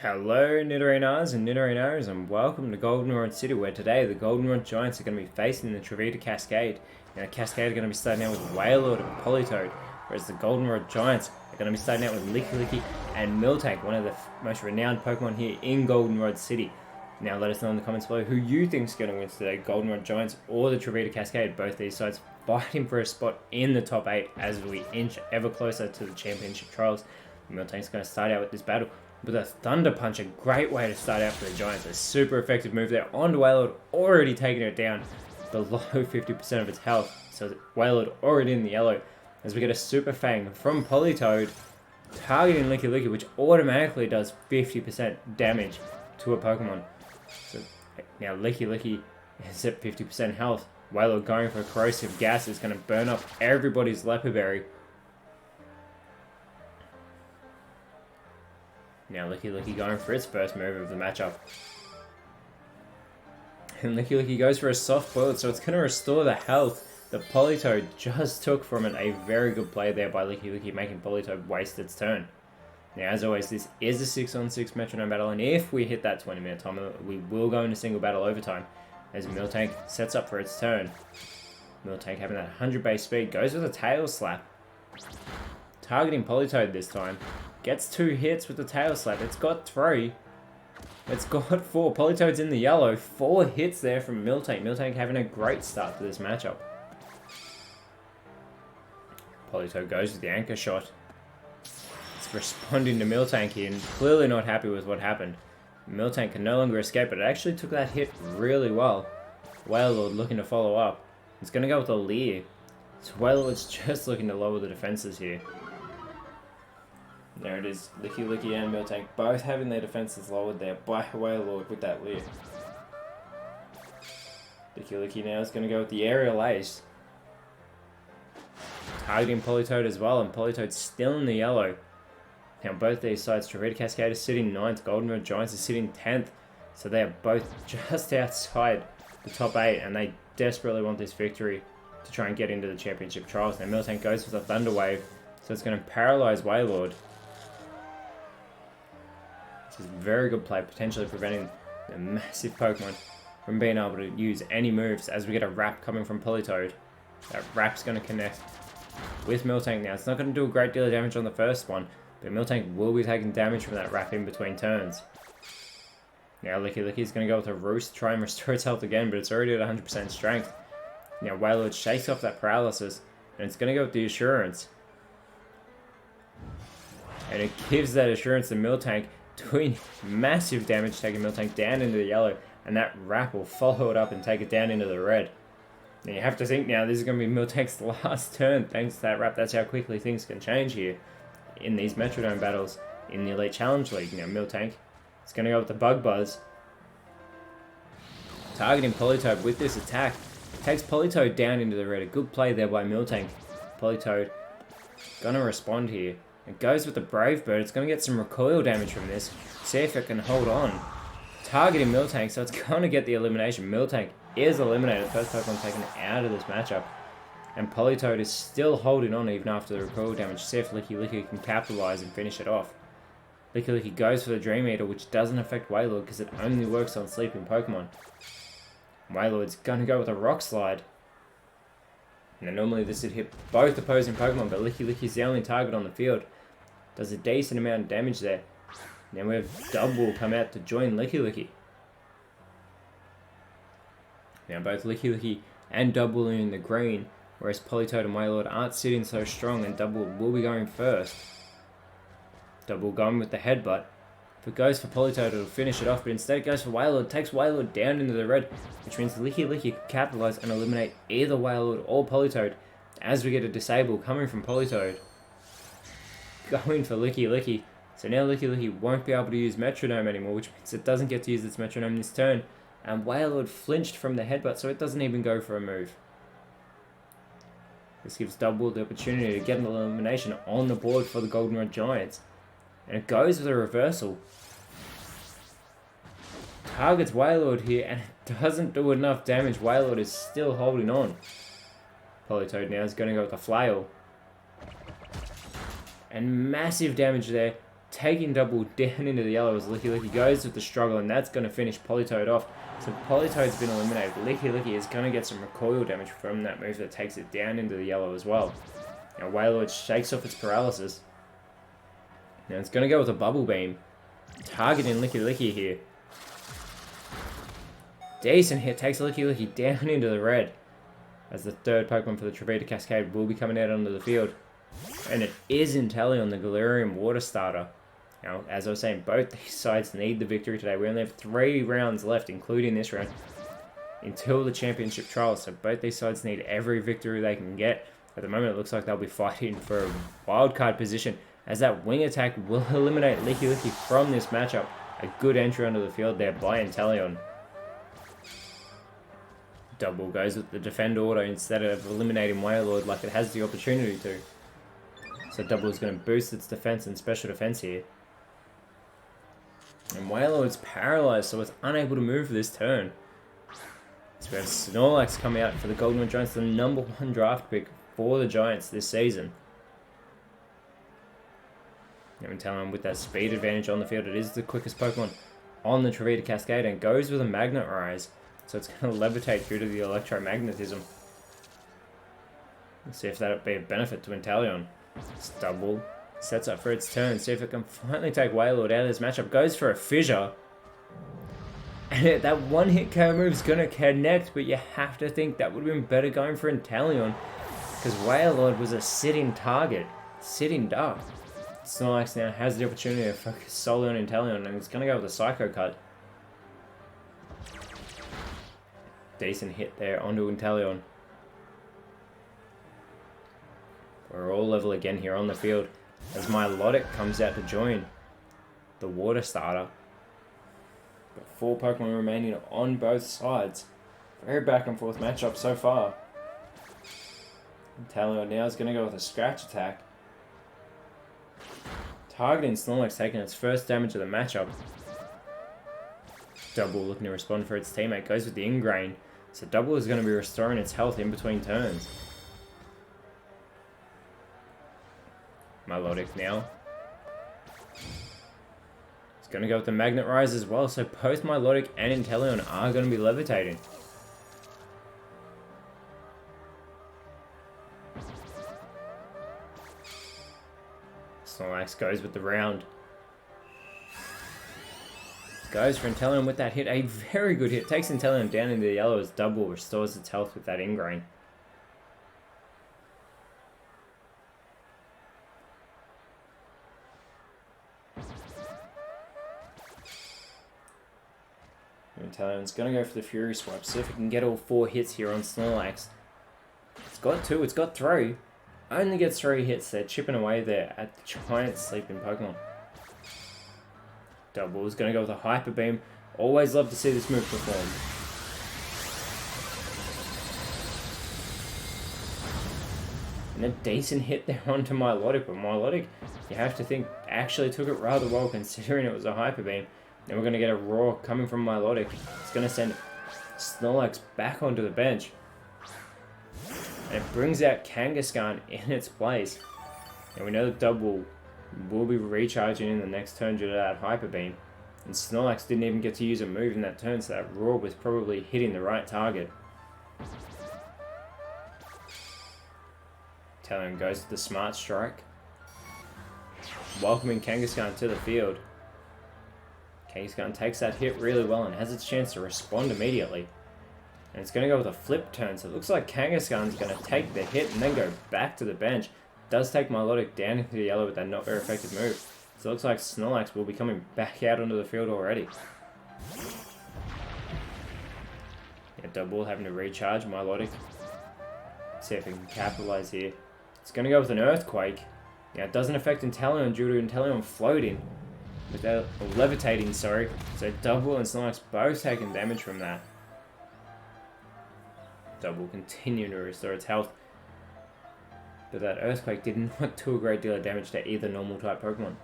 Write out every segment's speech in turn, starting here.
Hello Nidorinas and Nidorinos, and welcome to Goldenrod City, where today the Goldenrod Giants are going to be facing the Trovita Cascade. Now the Cascade are going to be starting out with Wailord and Politoed, whereas the Goldenrod Giants are going to be starting out with Licky and Miltank, one of the most renowned Pokemon here in Goldenrod City. Now let us know in the comments below who you think is going to win today, Goldenrod Giants or the Trovita Cascade. Both these sides fighting for a spot in the top 8 as we inch ever closer to the championship trials. Miltank's going to start out with this battle with a Thunder Punch, a great way to start out for the Giants. A super effective move there onto Wailord, already taking it down below 50% of its health. So Wailord already in the yellow. As we get a Super Fang from Politoed, targeting Licky, which automatically does 50% damage to a Pokemon. So now Licky is at 50% health. Wailord going for Corrosive Gas is going to burn up everybody's Leper Berry. Now Licky going for its first move of the matchup. And Licky goes for a soft boiled, so it's going to restore the health that Politoed just took from it. A very good play there by Licky, making Politoed waste its turn. Now, as always, this is a 6-on-6 Metronome battle, and if we hit that 20-minute timer, we will go into single battle overtime, as Miltank sets up for its turn. Miltank having that 100 base speed, goes with a Tail Slap. Targeting Politoed this time. Gets 2 hits with the Tail Slap. It's got 3. It's got 4. Politoed's in the yellow. 4 hits there from Miltank. Miltank having a great start to this matchup. Politoed goes with the Anchor Shot. It's responding to Miltank here, and clearly not happy with what happened. Miltank can no longer escape, but it actually took that hit really well. Wailord looking to follow up. It's going to go with a Leer. So Wailord's just looking to lower the defenses here. There it is, Licky and Miltank both having their defenses lowered there by Wailord with that Leer. Licky now is going to go with the Aerial Ace. Targeting Politoed as well, and Politoed's still in the yellow. Now both these sides, Trovita Cascade is sitting 9th, Goldenrod Giants is sitting 10th. So they are both just outside the top 8, and they desperately want this victory to try and get into the championship trials. Now Miltank goes with a Thunder Wave, so it's going to paralyze Wailord. This is a very good play, potentially preventing the massive Pokemon from being able to use any moves, as we get a Wrap coming from Politoed. That Wrap's going to connect with Miltank now. It's not going to do a great deal of damage on the first one, but Miltank will be taking damage from that Wrap in between turns. Now Licky's going to go with a Roost, try and restore its health again, but it's already at 100% strength. Now Wailord shakes off that paralysis, and it's going to go with the Assurance. And it gives that Assurance to Miltank, doing massive damage, taking Miltank down into the yellow, and that Wrap will follow it up and take it down into the red. Now you have to think now, this is going to be Miltank's last turn thanks to that Wrap. That's how quickly things can change here in these Metronome battles in the Elite Challenge League. Now Miltank is going to go with the Bug Buzz. Targeting Politoed with this attack. Takes Politoed down into the red. A good play there by Miltank. Politoed going to respond here. It goes with the Brave Bird. It's going to get some recoil damage from this. See if it can hold on. Targeting Miltank, so it's going to get the elimination. Miltank is eliminated. First Pokemon taken out of this matchup. And Politoed is still holding on even after the recoil damage. See if Licky can capitalize and finish it off. Licky goes for the Dream Eater, which doesn't affect Wailord because it only works on sleeping Pokemon. Wailord's going to go with a Rock Slide. Now normally this would hit both opposing Pokemon, but Licky's the only target on the field. Does a decent amount of damage there. Now we have Double come out to join Licky. Now both Licky and Double are in the green, whereas Politoed and Wailord aren't sitting so strong, and Double will be going first. Double going with the Headbutt. If it goes for Politoed, it'll finish it off, but instead it goes for Wailord. Takes Wailord down into the red, which means Licky can capitalize and eliminate either Wailord or Politoed, as we get a Disable coming from Politoed. Going for Licky. So now Licky won't be able to use Metronome anymore, which means it doesn't get to use its Metronome this turn. And Wailord flinched from the Headbutt, so it doesn't even go for a move. This gives Double the opportunity to get an elimination on the board for the Goldenrod Giants. And it goes with a Reversal. Targets Wailord here, and it doesn't do enough damage. Wailord is still holding on. Politoed now is going to go with a Flail. And massive damage there taking double down into the yellow as Licky Licky goes with the struggle, and that's going to finish Politoed off. So Politoed's been eliminated. Licky Licky is going to get some recoil damage from that move that takes it down into the yellow as well. Now Wailord shakes off its paralysis. Now it's going to go with a Bubble Beam, targeting Licky Licky here. Decent hit, takes Licky Licky down into the red, as the third Pokemon for the Trovita Cascade will be coming out onto the field. And it is Inteleon, the Galarian Water Starter. Now, as I was saying, both these sides need the victory today. We only have 3 rounds left, including this round, until the championship trials. So both these sides need every victory they can get. At the moment, it looks like they'll be fighting for a wildcard position, as that wing attack will eliminate Licky Licky from this matchup. A good entry onto the field there by Inteleon. Double goes with the defend auto instead of eliminating Wailord like it has the opportunity to. So Double is going to boost its defense and special defense here. And Wailord's paralyzed, so it's unable to move this turn. So we have Snorlax coming out for the Goldenrod Giants, the #1 draft pick for the Giants this season. I'm telling him with that speed advantage on the field, it is the quickest Pokemon on the Trovita Cascade, and goes with a Magnet Rise. So it's going to levitate due to the electromagnetism. Let's see if that'll be a benefit to Inteleon. It's Double. Sets up for its turn. See if it can finally take Wailord out of this matchup. Goes for a Fissure. And that one hit KO move is going to connect, but you have to think that would have been better going for Inteleon, because Wailord was a sitting target. Sitting duck. Snorlax now has the opportunity to focus solely on Inteleon, and it's going to go with a Psycho Cut. Decent hit there onto Inteleon. We're all level again here on the field, as Milotic comes out to join the Water Starter. But 4 Pokemon remaining on both sides. Very back and forth matchup so far. Inteleon now is going to go with a Scratch Attack, targeting Snorlax, taking its first damage of the matchup. Double looking to respond for its teammate, goes with the Ingrain. So Double is going to be restoring its health in between turns. Milotic now. It's going to go with the Magnet Rise as well, so both Milotic and Inteleon are going to be levitating. Snorlax goes with the round. Goes for Inteleon with that hit. A very good hit. Takes Inteleon down into the yellow as Double restores its health with that Ingrain. Inteleon's going to go for the Fury Swipe. See if it can get all 4 hits here on Snorlax. It's got 2. It's got 3. Only gets 3 hits. They're chipping away there at the giant sleeping Pokemon. Double is going to go with a Hyper Beam. Always love to see this move performed. And a decent hit there onto Milotic, but Milotic, you have to think, actually took it rather well considering it was a Hyper Beam. Then we're going to get a Roar coming from Milotic. It's going to send Snorlax back onto the bench. And it brings out Kangaskhan in its place. And we know that Double will be recharging in the next turn due to that Hyper Beam. And Snorlax didn't even get to use a move in that turn, so that Roar was probably hitting the right target. Inteleon goes to the Smart Strike, welcoming Kangaskhan to the field. Kangaskhan takes that hit really well and has its chance to respond immediately. And it's going to go with a flip turn, so it looks like Kangaskhan's going to take the hit and then go back to the bench. Does take Milotic down into the yellow with that not very effective move. So it looks like Snorlax will be coming back out onto the field already. Yeah, Double having to recharge Milotic. See if we can capitalize here. It's going to go with an Earthquake. Yeah, it doesn't affect Inteleon due to Inteleon floating. Without levitating, sorry. So Double and Snorlax both taking damage from that. Double continuing to restore its health. But that Earthquake did not do a great deal of damage to either normal type Pokemon.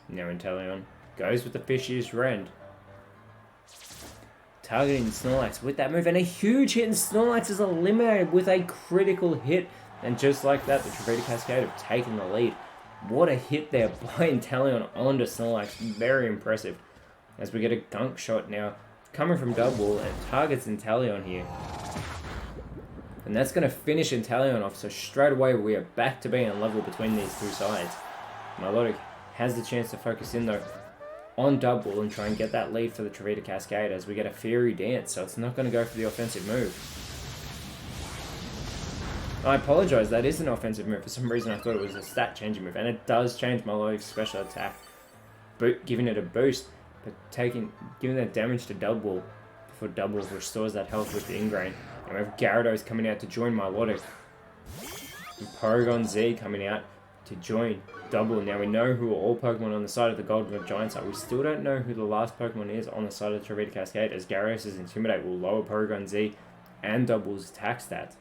Now Inteleon goes with the Fissures Rend. Targeting Snorlax with that move, and a huge hit, and Snorlax is eliminated with a critical hit And just like that, the Trovita Cascade have taken the lead. What a hit there by Inteleon onto Snorlax. Very impressive. As we get a gunk shot now coming from Double, and targets Inteleon here. And that's going to finish Inteleon off, so straight away we are back to being level between these two sides. Milotic has the chance to focus in though on Double and try and get that lead for the Trovita Cascade as we get a Fury Dance, so it's not going to go for the offensive move. I apologise, that is an offensive move. For some reason I thought it was a stat changing move, and it does change Milotic's special attack, giving it a boost, but giving that damage to Double before Double restores that health with the Ingrain. And we have Gyarados coming out to join Milotic. And Porygon Z coming out to join Double. Now we know who all Pokemon on the side of the Goldenrod Giants are. We still don't know who the last Pokemon is on the side of the Trovita Cascade, as Gyarados' Intimidate will lower Porygon Z and Double's attack stats.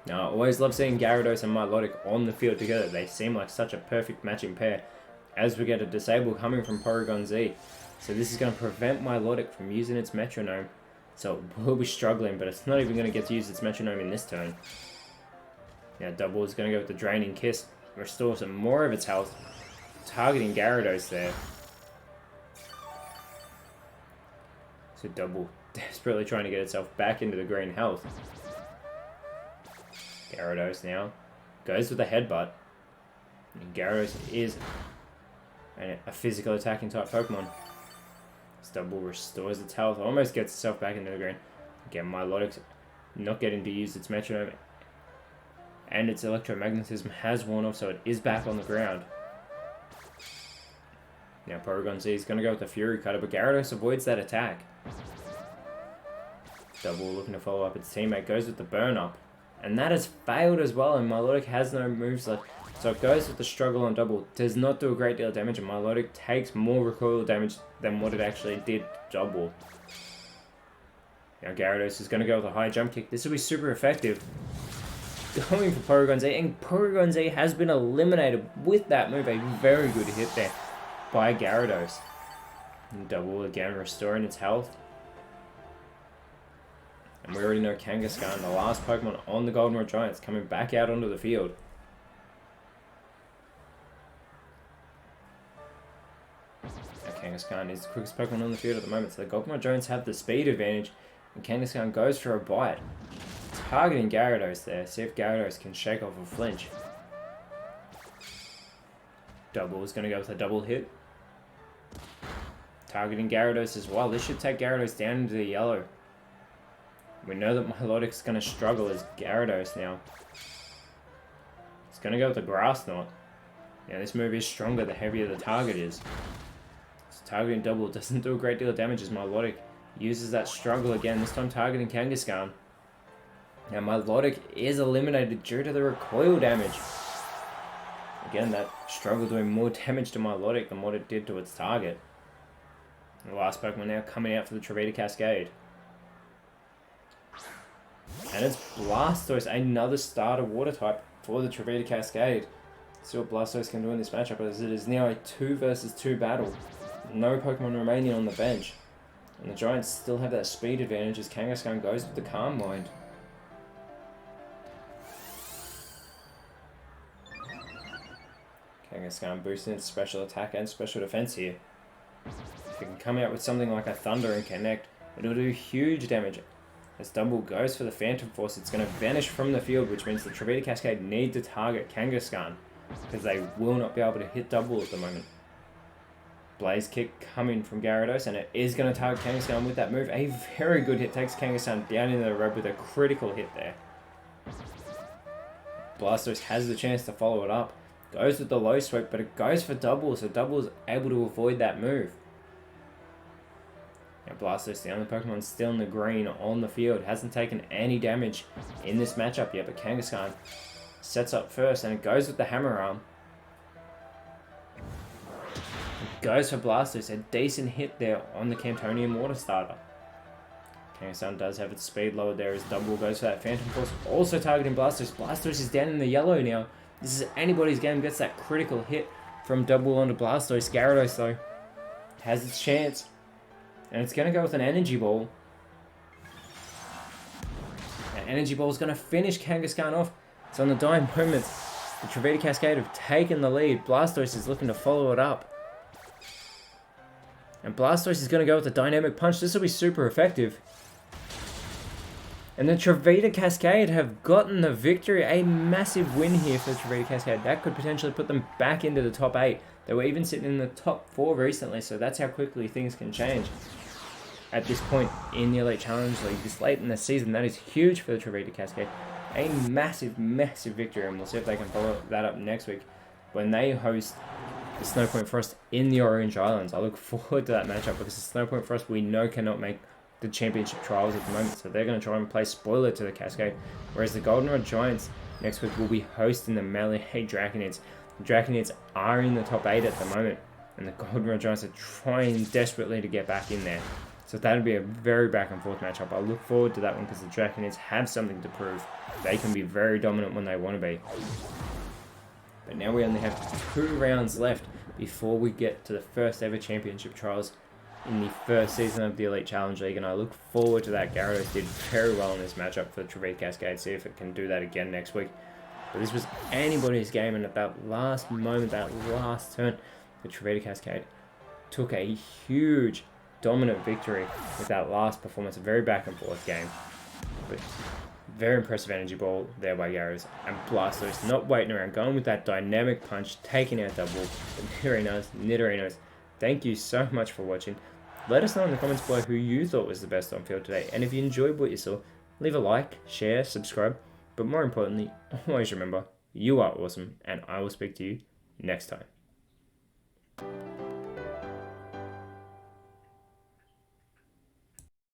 Now, I always love seeing Gyarados and Milotic on the field together. They seem like such a perfect matching pair. As we get a Disable coming from Porygon Z. So this is going to prevent Milotic from using its Metronome. So it will be struggling, but it's not even going to get to use its Metronome in this turn. Now Double is going to go with the Draining Kiss. Restore some more of its health. Targeting Gyarados there. So Double desperately trying to get itself back into the green health. Gyarados now goes with a Headbutt. And Gyarados is a physical attacking type Pokemon. Double restores its health, almost gets itself back into the green. Again, Milotic's not getting to use its Metronome, and its Electromagnetism has worn off, so it is back on the ground. Now Porygon Z is going to go with the Fury Cutter, but Gyarados avoids that attack. Double looking to follow up its teammate, goes with the Burn Up, and that has failed as well, and Milotic has no moves left. So it goes with the struggle on Double. Does not do a great deal of damage, and Milotic takes more recoil damage than what it actually did Double. Now Gyarados is going to go with a high jump kick. This will be super effective. Going for Porygon Z, and Porygon Z has been eliminated with that move. A very good hit there by Gyarados. And Double again restoring its health. And we already know Kangaskhan, the last Pokemon on the Goldenrod Giants, coming back out onto the field. Kangaskhan is the quickest Pokemon on the field at the moment, so the Goldenrod Giants have the speed advantage, and Kangaskhan goes for a bite. Targeting Gyarados there, see if Gyarados can shake off a flinch. Double is going to go with a double hit. Targeting Gyarados as well. This should take Gyarados down into the yellow. We know that Milotic's going to struggle as Gyarados now. It's going to go with the Grass Knot. Now this move is stronger the heavier the target is. Targeting Double doesn't do a great deal of damage as Milotic uses that struggle again, this time targeting Kangaskhan. Now Milotic is eliminated due to the recoil damage. Again, that struggle doing more damage to Milotic than what it did to its target. The last Pokemon now coming out for the Trovita Cascade. And it's Blastoise, another starter water type for the Trovita Cascade. See what Blastoise can do in this matchup, as it is now a 2 versus 2 battle. No Pokemon remaining on the bench. And the Giants still have that speed advantage as Kangaskhan goes with the Calm Mind. Kangaskhan boosting its special attack and special defense here. If it can come out with something like a Thunder and connect, it'll do huge damage. As Double goes for the Phantom Force, it's going to vanish from the field, which means the Trovita Cascade need to target Kangaskhan, because they will not be able to hit Double at the moment. Blaze Kick coming from Gyarados, and it is going to target Kangaskhan with that move. A very good hit, takes Kangaskhan down into the road with a critical hit there. Blastoise has the chance to follow it up. Goes with the low sweep, but it goes for Double, so Double is able to avoid that move. Now Blastoise, the only Pokemon still in the green on the field, hasn't taken any damage in this matchup yet, but Kangaskhan sets up first, and it goes with the Hammer Arm. Goes for Blastoise, a decent hit there on the Cantonian Water Starter. Kangaskhan does have its speed lowered there as Double goes for that Phantom Force, also targeting Blastoise. Blastoise is down in the yellow now. This is anybody's game, gets that critical hit from Double onto Blastoise. Gyarados though has its chance, and it's going to go with an Energy Ball. And Energy Ball is going to finish Kangaskhan off. It's on the dying moments. The Trovita Cascade have taken the lead. Blastoise is looking to follow it up. And Blastoise is going to go with the Dynamic Punch. This will be super effective. And the Trovita Cascade have gotten the victory. A massive win here for the Trovita Cascade. That could potentially put them back into the top 8. They were even sitting in the top 4 recently, so that's how quickly things can change. At this point in the Elite Challenge League, this late in the season, that is huge for the Trovita Cascade. A massive, massive victory, and we'll see if they can follow that up next week when they host the Snow Point Frost in the Orange Islands. I look forward to that matchup because the Snow Point Frost we know cannot make the championship trials at the moment, so they're going to try and play spoiler to the Cascade, whereas the Goldenrod Giants next week will be hosting the Melee Draconids. The Draconids are in the top 8 at the moment, and the Goldenrod Giants are trying desperately to get back in there. So that'll be a very back and forth matchup. I look forward to that one because the Draconids have something to prove. They can be very dominant when they want to be. But now we only have 2 rounds left before we get to the first ever championship trials in the first season of the Elite Challenge League, and I look forward to that. Gyarados did very well in this matchup for the Trovita Cascade. See if it can do that again next week. But this was anybody's game, and at that last moment, that last turn, the Trovita Cascade took a huge dominant victory with that last performance. A very back and forth game, but very impressive Energy Ball there by Gyarados, and Blastoise not waiting around, going with that Dynamic Punch, taking out that wolf. The Nidorinos, thank you so much for watching. Let us know in the comments below who you thought was the best on field today, and if you enjoyed what you saw, leave a like, share, subscribe, but more importantly, always remember, you are awesome, and I will speak to you next time.